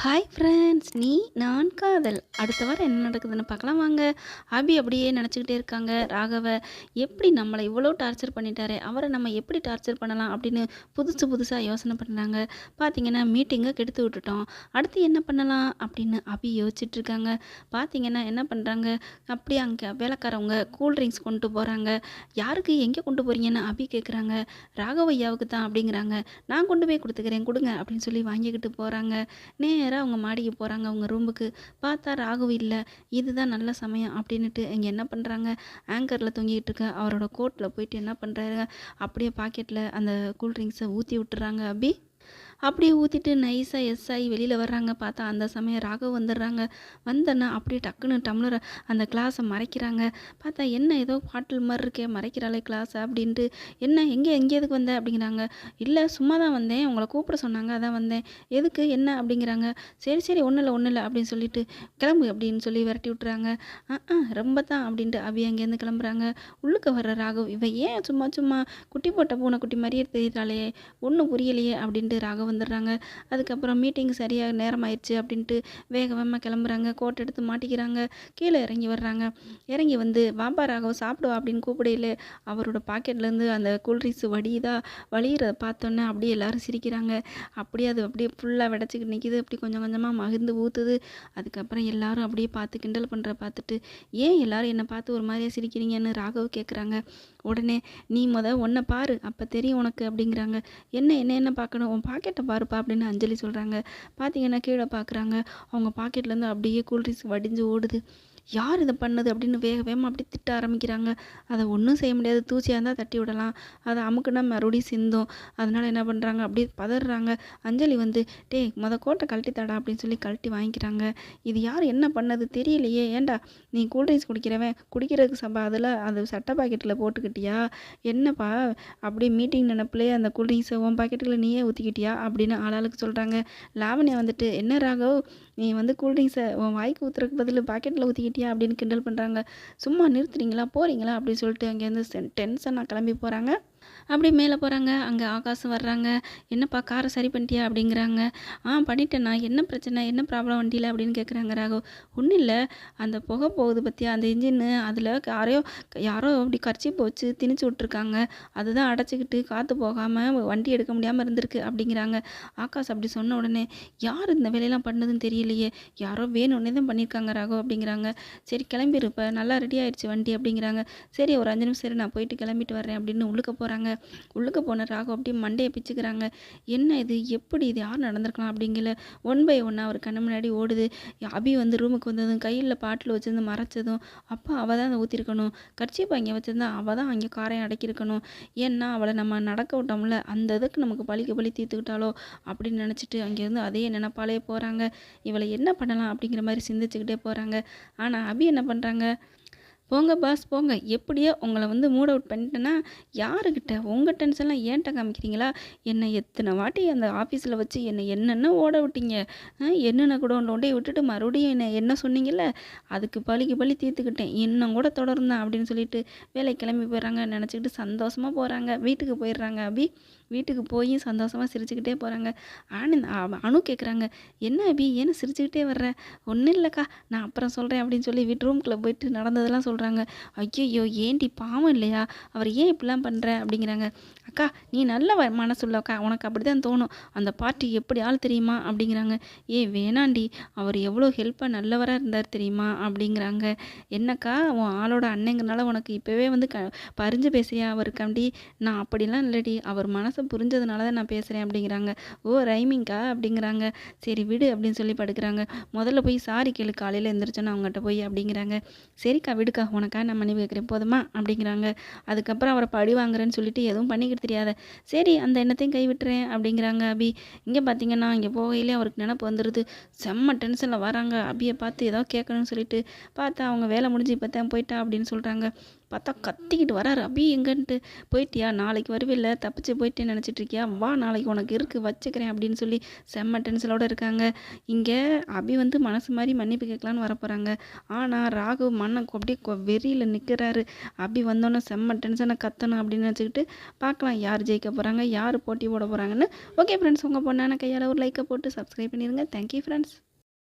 Hi friends! நீ, நான், காதல். அடுத்த வாரம் என்ன நடக்குதுன்னு பார்க்கலாம் வாங்க. அபி அப்படியே நினச்சிக்கிட்டே இருக்காங்க. ராகவ எப்படி நம்மள இவ்வளோ டார்ச்சர் பண்ணிட்டாரே, அவர நம்ம எப்படி டார்ச்சர் பண்ணலாம் அப்படின்னு புதுசு புதுசா யோசனை பண்றாங்க. பார்த்தீங்கன்னா, மீட்டிங்க கெடுத்து விட்டுட்டோம். அடுத்து என்ன பண்ணலாம் அப்படின்னு அபி யோசிச்சுட்டு இருக்காங்க. பார்த்தீங்கன்னா, என்ன பண்றாங்க, அப்படியே அங்க வேலைக்காரவங்க கூல் ட்ரிங்க்ஸ் கொண்டு போறாங்க. யாருக்கு எங்கே கொண்டு போறீங்கன்னு அபி கேட்குறாங்க. ராகவையாவுக்கு தான் அப்படிங்கிறாங்க. நான் கொண்டு போய் குடுத்துக்கிறேன் குடுங்க அப்படின்னு சொல்லி வாங்கிக்கிட்டு போறாங்க. நேரா அவங்க மாடிக்கு போகிறாங்க, அவங்க ரூமுக்கு. பார்த்தா ராகு இல்ல. இதுதான் நல்ல சமயம் அப்படின்னுட்டு இங்கே என்ன பண்ணுறாங்க, ஆங்கரில் தொங்கிட்டு இருக்க அவரோட கோட்டில் போயிட்டு என்ன பண்ணுறாரு, அப்படியே பாக்கெட்டில் அந்த கூல் ட்ரிங்க்ஸை ஊற்றி விட்டுறாங்க அபி. அப்படியே ஊற்றிட்டு நைஸாக எஸ் ஆகி வெளியில் வர்றாங்க. பார்த்தா அந்த சமயம் ராகவ் வந்துடுறாங்க. வந்தோன்னா அப்படியே டக்குன்னு டம்ளரை அந்த கிளாஸை மறைக்கிறாங்க. பார்த்தா என்ன ஏதோ பாட்டில் மாதிரி இருக்கே, மறைக்கிறாளே கிளாஸை அப்படின்ட்டு. என்ன எங்கே எதுக்கு வந்த அப்படிங்கிறாங்க. இல்லை சும்மா தான் வந்தேன், உங்களை கூப்பிட சொன்னாங்க அதான் வந்தேன். எதுக்கு என்ன அப்படிங்கிறாங்க. சரி ஒன்றும் இல்லை அப்படின்னு சொல்லிட்டு கிளம்பு அப்படின்னு சொல்லி விரட்டி விட்டுறாங்க. ரொம்ப தான் அப்படின்ட்டு அபி அங்கேருந்து கிளம்புறாங்க. உள்ளுக்கு வர்ற ராகவ், இவ ஏன் சும்மா குட்டி போட்ட பூனை குட்டி மாதிரியே தெரியுறாளே, ஒன்றும் புரியலையே அப்படின்ட்டு ராகவ் வந்துடுறாங்க. அதுக்கப்புறம் மீட்டிங் சரியாக நேரம் ஆயிடுச்சு அப்படின்ட்டு வேகமாக கிளம்புறாங்க. கோட் எடுத்து மாட்டிக்கிறாங்க. கீழே இறங்கி வர்றாங்க. இறங்கி வந்து வாப்பா ராகவ் சாப்பிடுவா அப்படின்னு கூப்பிடையில அவரோட பாக்கெட்லேருந்து அந்த கூல்ட்ரிங்க்ஸ் வழியிறத பார்த்தோன்னே அப்படியே எல்லாரும் சிரிக்கிறாங்க. அப்படியே அது அப்படியே ஃபுல்லாக விடச்சிக்கிட்டு நிற்கிது. அப்படி கொஞ்சம் கொஞ்சமாக மகிழ்ந்து ஊற்றுது. அதுக்கப்புறம் எல்லாரும் அப்படியே பார்த்து கிண்டல் பண்ணுற பார்த்துட்டு, ஏன் எல்லாரும் என்னை பார்த்து ஒரு மாதிரியாக சிரிக்கிறீங்கன்னு ராகவ் கேட்குறாங்க. உடனே நீ ஒன்றை பாரு அப்போ தெரியும் உனக்கு அப்படிங்கிறாங்க. என்ன பார்க்கணும், உன் பாக்கெட்டை பாருப்பா அப்படின்னு அஞ்சலி சொல்கிறாங்க. பார்த்தீங்கன்னா கீழே பார்க்குறாங்க. அவங்க பாக்கெட்லேருந்து அப்படியே கூல்ட்ரிங்க்ஸ் வடிஞ்சு ஓடுது. யார் இதை பண்ணது அப்படின்னு வேகமாக அப்படி திட்ட ஆரம்பிக்கிறாங்க. அதை ஒன்றும் செய்ய முடியாது, தூசியாக இருந்தால் தட்டி விடலாம், அதை அமுக்குனா மறுபடியும் சிந்தும். அதனால் என்ன பண்ணுறாங்க, அப்படியே பதறாங்க. அஞ்சலி வந்து டேய் கோட்டை கழட்டி தடா அப்படின்னு சொல்லி கழட்டி வாங்கிக்கிறாங்க. இது யார் என்ன பண்ணது தெரியலையே, ஏன்டா நீ கூல்ட்ரிங்க்ஸ் குடிக்கிறதுக்கு சபா அதில் அது சட்டை பாக்கெட்டில் போட்டுக்கிட்டியா என்னப்பா, அப்படியே மீட்டிங் நினப்பிலே அந்த கூல்ட்ரிங்க்ஸை உன் பாக்கெட்டில் நீயே ஊற்றிக்கிட்டியா அப்படின்னு ஆளாளுக்கு சொல்கிறாங்க. லாவண்யா வந்துட்டு என்ன ராகவ், நீ கூல்ட்ரிங்க்ஸை உன் வாய்க்கு ஊற்றுறதுக்கு பதில் பாக்கெட்டில் ஊற்றிக்கிட்டியா அப்படின்னு கிண்டல் பண்ணுறாங்க. சும்மா நிறுத்துறீங்களா போகிறீங்களா அப்படின்னு சொல்லிட்டு அங்கேருந்து டென்ஷனாக கிளம்பி போகிறாங்க. அப்படி மேலே போகிறாங்க. அங்கே ஆகாசம் வர்றாங்க. என்னப்பா காரை சரி பண்ணிட்டியா அப்படிங்கிறாங்க. பண்ணிட்டேண்ணா, என்ன பிரச்சனை, என்ன ப்ராப்ளம் வண்டியில் அப்படின்னு கேட்குறாங்க ராகவ். ஒன்றும் இல்லை, அந்த புகை போகுது பற்றியா அந்த இன்ஜின்னு, அதில் யாரோ அப்படி கர்ச்சீப் வச்சு திணிச்சு விட்ருக்காங்க. அதுதான் அடைச்சிக்கிட்டு காற்று போகாமல் வண்டி எடுக்க முடியாமல் இருந்திருக்கு அப்படிங்கிறாங்க. ஆகாஷ் அப்படி சொன்ன உடனே யார் இந்த வேலையெல்லாம் பண்ணதுன்னு தெரியலையே, யாரோ வேணும்னே தான் பண்ணியிருக்காங்க ராகவ் அப்படிங்கிறாங்க. சரி கிளம்பிருப்ப, நல்லா ரெடி ஆயிடுச்சு வண்டி அப்படிங்கிறாங்க. சரி ஒரு 5 நிமிஷம் சரி நான் போயிட்டு கிளம்பிட்டு வரேன் அப்படின்னு உள்ளுக்க போகிறாங்க. உள்ளுக்க போன ராகவ் அப்படியே மண்டையை பிச்சுக்கிறாங்க. என்ன இது, எப்படி இது யார் நடந்திருக்கலாம் அப்படிங்கல. ஒன் பை ஒன்னாக அவர் கண்ணு முன்னாடி ஓடுது. அபி ரூமுக்கு வந்ததும் கையில் பாட்டில் வச்சிருந்து மறைச்சதும், அப்போ அவள் தான் அதை ஊற்றிருக்கணும். கர்ச்சீப் அங்கே வச்சிருந்தா அவள் தான் அங்கே காரையும் அடக்கியிருக்கணும். ஏன்னா அவளை நம்ம நடக்க விட்டோம்ல, அந்த இதுக்கு நமக்கு பழி தீர்த்துக்கிட்டாலோ அப்படின்னு நினச்சிட்டு அங்கேருந்து அதே நினப்பாலே போகிறாங்க. இவளை என்ன பண்ணலாம் அப்படிங்கிற மாதிரி சிந்திச்சுக்கிட்டே போகிறாங்க. ஆனால் அபி என்ன பண்ணுறாங்க, போங்க பாஸ் போங்க, எப்படியோ உங்களை மூட் அவுட் பண்ணிட்டேன்னா யாருக்கிட்ட உங்கள் டென்ஷன்லாம் ஏன்ட்ட காமிக்கிறீங்களா, என்னை எத்தனை வாட்டி அந்த ஆஃபீஸில் வச்சு என்னென்ன ஓட விட்டீங்க, என்னென்ன கூட ஒன்றை விட்டுட்டு மறுபடியும் என்ன சொன்னீங்கல்ல, அதுக்கு பழி தீர்த்துக்கிட்டேன், இன்னும் கூட தொடர்ந்தான் அப்படின்னு சொல்லிட்டு வேலை கிளம்பி போயிடுறாங்க. நினச்சிக்கிட்டு சந்தோஷமாக போகிறாங்க. வீட்டுக்கு போயிடுறாங்க அபி. வீட்டுக்கு போய் சந்தோஷமாக சிரிச்சுக்கிட்டே போகிறாங்க. அனு கேட்குறாங்க, என்ன அபி ஏன்னு சிரிச்சுக்கிட்டே வர்ற, ஒன்றும் இல்லைக்கா நான் அப்புறம் சொல்கிறேன் அப்படின்னு சொல்லி வீட்டு ரூம்குள்ளே போயிட்டு நடந்ததெல்லாம் சொல்கிறாங்க. ஐயோ ஏன்டி பாவம் இல்லையா, அவர் ஏன் இப்படிலாம் பண்ணுற அப்படிங்கிறாங்க. அக்கா நீ நல்ல மனசுள்ளக்கா, உனக்கு அப்படி தான் தோணும், அந்த பார்ட்டி எப்படி ஆள் தெரியுமா அப்படிங்கிறாங்க. வேணாண்டி, அவர் எவ்வளோ ஹெல்ப்பாக நல்லவராக இருந்தார் தெரியுமா அப்படிங்கிறாங்க. என்னக்கா உன் ஆளோட அண்ணங்கிறனால உனக்கு இப்போவே பறிஞ்சு பேசுறியா அவருக்காண்டி, நான் அப்படிலாம் இல்லடி, அவர் மனசை புரிஞ்சதுனால தான் நான் பேசுகிறேன் அப்படிங்கிறாங்க. ஓ ரைமிங்க்கா அப்படிங்கிறாங்க. சரி விடு அப்படின்னு சொல்லி படுக்கிறாங்க. முதல்ல போய் சாரி கேளு காலையில் எழுந்திரிச்சோன்னா அவங்ககிட்ட போய் அப்படிங்கிறாங்க. சரிக்கா விடுக்கா, உனக்கா நான் மன்னிப்பு கேட்குறேன் போதுமா அப்படிங்கிறாங்க. அதுக்கப்புறம் அவரை பழி வாங்குறேன்னு சொல்லிட்டு எதுவும் பண்ணிக்கிட்டு தெரியாத, சரி அந்த எண்ணத்தையும் கைவிட்டுறேன் அப்படிங்கிறாங்க அபி. இங்கே பார்த்தீங்கன்னா இங்கே போகையிலே அவருக்கு நினப்பு வந்துடுது. செம்ம டென்ஷனில் வராங்க. அபியை பார்த்து ஏதோ கேட்கணும்னு சொல்லிட்டு பார்த்தா அவங்க வேலை முடிஞ்சு இப்போ தான் போயிட்டா அப்படின்னு சொல்கிறாங்க. பார்த்தா கத்திக்கிட்டு வராரு. அபி எங்கன்ட்டு. "போயிட்டியா? நாளைக்கு வருவில்ல, தப்பிச்சு போயிட்டேன்னு நெனச்சிட்டு இருக்கியா? வா நாளைக்கு உனக்கு இருக்கு வச்சுக்கிறேன்" அப்படின்னு சொல்லி செம்ம டென்ஷனோட இருக்காங்க. இங்க அபி வந்து மனசு மாரி மன்னிப்பு கேட்கலான்னு வரப்போறாங்க. ஆனா ராகவ் அப்படியே வெறியில நிக்கிறாரு. அபி வந்தோன்னே செம்ம டென்ஷனா கத்தணும் அப்படின்னு நெனச்சுக்கிட்டு பார்க்கலாம் யார் ஜெயிக்க போறாங்க, யார் போட்டி போட போறாங்கன்னு. ஓகே ஃப்ரெண்ட்ஸ், உங்க பொண்ணான கையால ஒரு லைக்க போட்டு சப்ஸ்கிரைப் பண்ணிருங்க. Thank you friends.